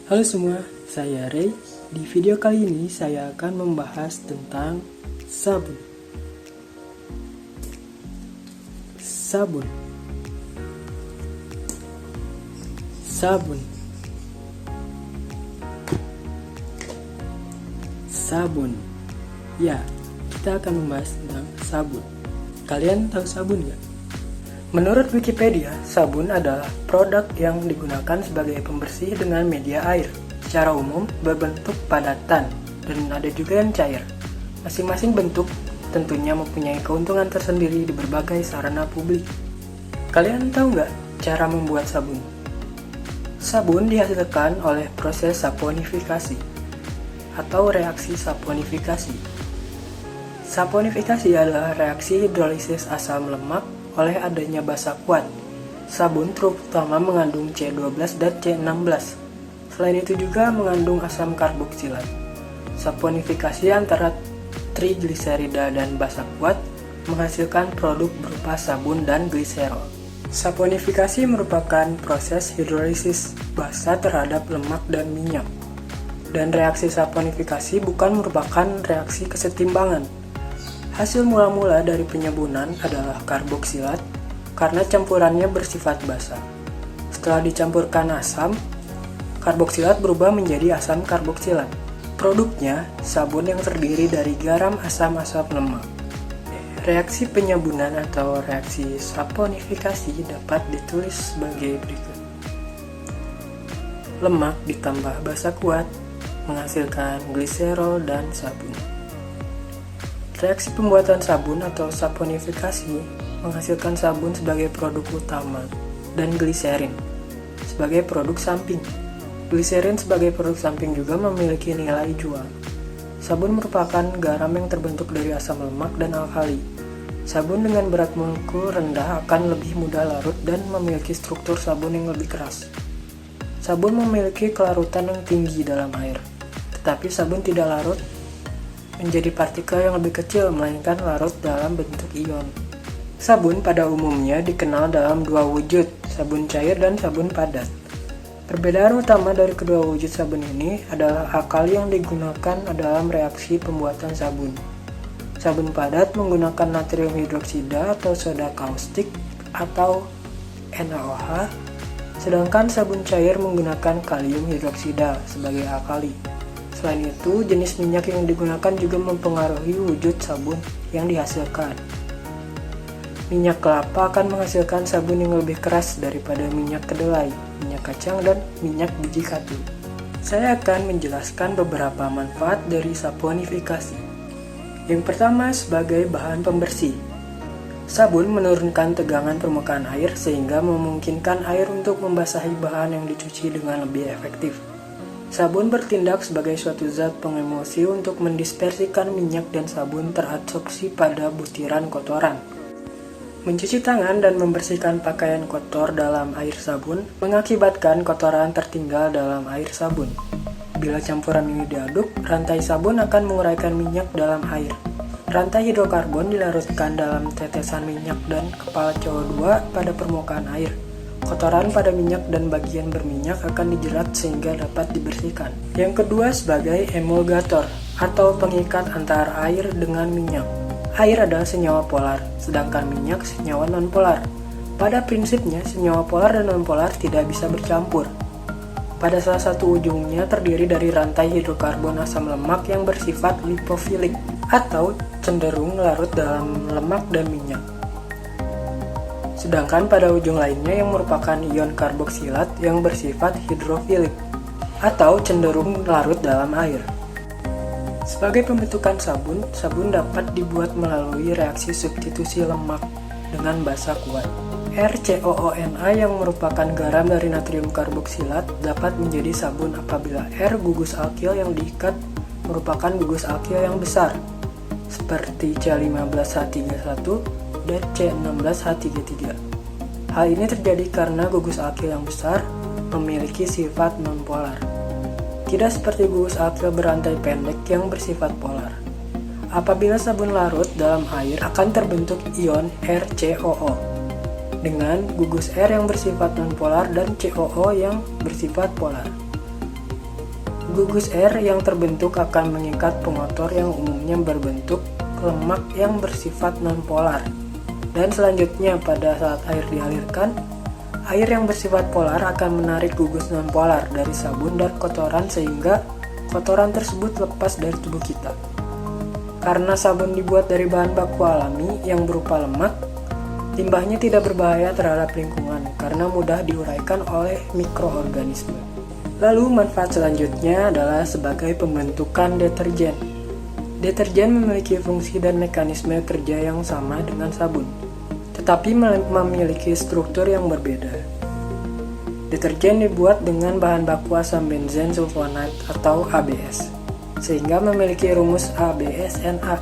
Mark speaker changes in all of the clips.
Speaker 1: Halo semua, saya Ray. Di video kali ini saya akan membahas tentang sabun. Sabun. Sabun. Sabun. Ya, kita akan membahas tentang sabun. Kalian tahu sabun nggak? Menurut Wikipedia, sabun adalah produk yang digunakan sebagai pembersih dengan media air. Secara umum, berbentuk padatan, dan ada juga yang cair. Masing-masing bentuk tentunya mempunyai keuntungan tersendiri di berbagai sarana publik. Kalian tahu nggak cara membuat sabun? Sabun dihasilkan oleh proses saponifikasi atau reaksi saponifikasi. Saponifikasi adalah reaksi hidrolisis asam lemak oleh adanya basa kuat. Sabun terutama mengandung C12 dan C16. Selain itu juga mengandung asam karboksilat. Saponifikasi antara trigliserida dan basa kuat menghasilkan produk berupa sabun dan gliserol. Saponifikasi merupakan proses hidrolisis basa terhadap lemak dan minyak. Dan reaksi saponifikasi bukan merupakan reaksi kesetimbangan. Hasil mula-mula dari penyebunan adalah karboksilat karena campurannya bersifat basa. Setelah dicampurkan asam, karboksilat berubah menjadi asam karboksilat. Produknya sabun yang terdiri dari garam, asam lemak. Reaksi penyebunan atau reaksi saponifikasi dapat ditulis sebagai berikut. Lemak ditambah basa kuat menghasilkan gliserol dan sabun. Reaksi pembuatan sabun atau saponifikasi menghasilkan sabun sebagai produk utama dan gliserin sebagai produk samping. Gliserin sebagai produk samping juga memiliki nilai jual. Sabun merupakan garam yang terbentuk dari asam lemak dan alkali. Sabun dengan berat molekul rendah akan lebih mudah larut dan memiliki struktur sabun yang lebih keras. Sabun memiliki kelarutan yang tinggi dalam air, tetapi sabun tidak larut menjadi partikel yang lebih kecil, melainkan larut dalam bentuk ion. Sabun pada umumnya dikenal dalam dua wujud, sabun cair dan sabun padat. Perbedaan utama dari kedua wujud sabun ini adalah alkali yang digunakan dalam reaksi pembuatan sabun. Sabun padat menggunakan natrium hidroksida atau soda kaustik atau NaOH, sedangkan sabun cair menggunakan kalium hidroksida sebagai alkali. Selain itu, jenis minyak yang digunakan juga mempengaruhi wujud sabun yang dihasilkan. Minyak kelapa akan menghasilkan sabun yang lebih keras daripada minyak kedelai, minyak kacang, dan minyak biji katu. Saya akan menjelaskan beberapa manfaat dari saponifikasi. Yang pertama, sebagai bahan pembersih. Sabun menurunkan tegangan permukaan air sehingga memungkinkan air untuk membasahi bahan yang dicuci dengan lebih efektif. Sabun bertindak sebagai suatu zat pengemulsi untuk mendispersikan minyak dan sabun teradsorpsi pada butiran kotoran. Mencuci tangan dan membersihkan pakaian kotor dalam air sabun mengakibatkan kotoran tertinggal dalam air sabun. Bila campuran ini diaduk, rantai sabun akan menguraikan minyak dalam air. Rantai hidrokarbon dilarutkan dalam tetesan minyak dan kepala CO2 pada permukaan air. Kotoran pada minyak dan bagian berminyak akan dijerat sehingga dapat dibersihkan. Yang kedua, sebagai emulgator atau pengikat antara air dengan minyak. Air adalah senyawa polar, sedangkan minyak senyawa nonpolar. Pada prinsipnya, senyawa polar dan nonpolar tidak bisa bercampur. Pada salah satu ujungnya terdiri dari rantai hidrokarbon asam lemak yang bersifat lipofilik atau cenderung larut dalam lemak dan minyak. Sedangkan pada ujung lainnya yang merupakan ion karboksilat yang bersifat hidrofilik atau cenderung larut dalam air. Sebagai pembentukan sabun, sabun dapat dibuat melalui reaksi substitusi lemak dengan basa kuat. RCOONA yang merupakan garam dari natrium karboksilat dapat menjadi sabun apabila R gugus alkil yang diikat merupakan gugus alkil yang besar, seperti C15H31 dan C16H33. Hal ini terjadi karena gugus alkil yang besar memiliki sifat nonpolar. Tidak seperti gugus alkil berantai pendek yang bersifat polar. Apabila sabun larut dalam air akan terbentuk ion RCOO dengan gugus R yang bersifat nonpolar dan COO yang bersifat polar. Gugus air yang terbentuk akan mengikat pengotor yang umumnya berbentuk lemak yang bersifat non-polar. Dan selanjutnya pada saat air dialirkan, air yang bersifat polar akan menarik gugus non-polar dari sabun dan kotoran sehingga kotoran tersebut lepas dari tubuh kita. Karena sabun dibuat dari bahan baku alami yang berupa lemak, limbahnya tidak berbahaya terhadap lingkungan karena mudah diuraikan oleh mikroorganisme. Lalu manfaat selanjutnya adalah sebagai pembentukan deterjen. Deterjen memiliki fungsi dan mekanisme kerja yang sama dengan sabun, tetapi memiliki struktur yang berbeda. Deterjen dibuat dengan bahan baku asam benzen sulfonat atau ABS, sehingga memiliki rumus ABSNA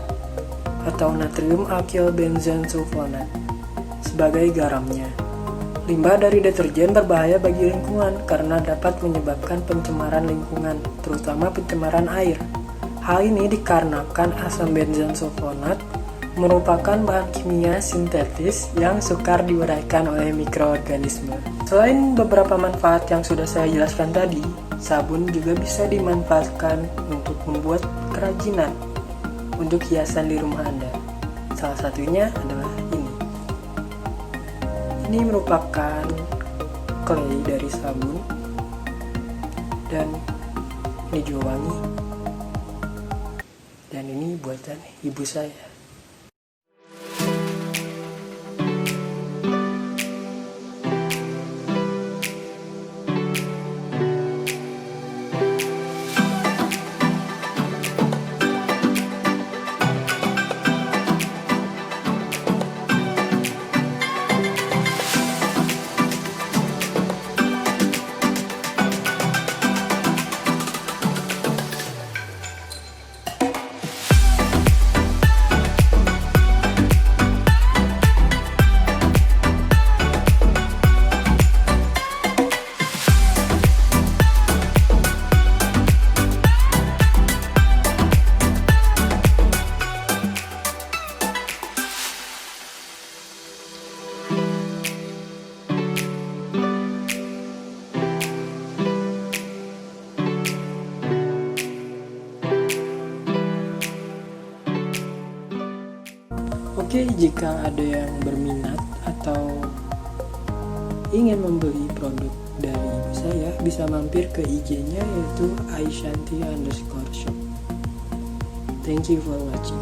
Speaker 1: atau natrium alkyl benzen sulfonat sebagai garamnya. Limbah dari deterjen berbahaya bagi lingkungan karena dapat menyebabkan pencemaran lingkungan, terutama pencemaran air. Hal ini dikarenakan asam benzen sulfonat merupakan bahan kimia sintetis yang sukar diuraikan oleh mikroorganisme. Selain beberapa manfaat yang sudah saya jelaskan tadi, sabun juga bisa dimanfaatkan untuk membuat kerajinan untuk hiasan di rumah Anda. Salah satunya adalah ini. Ini merupakan clay dari sabun dan ini juga wangi. Dan ini buatan ibu saya. Oke, jika ada yang berminat atau ingin membeli produk dari ibu saya, bisa mampir ke IG-nya yaitu aishanti_shop. Thank you for watching.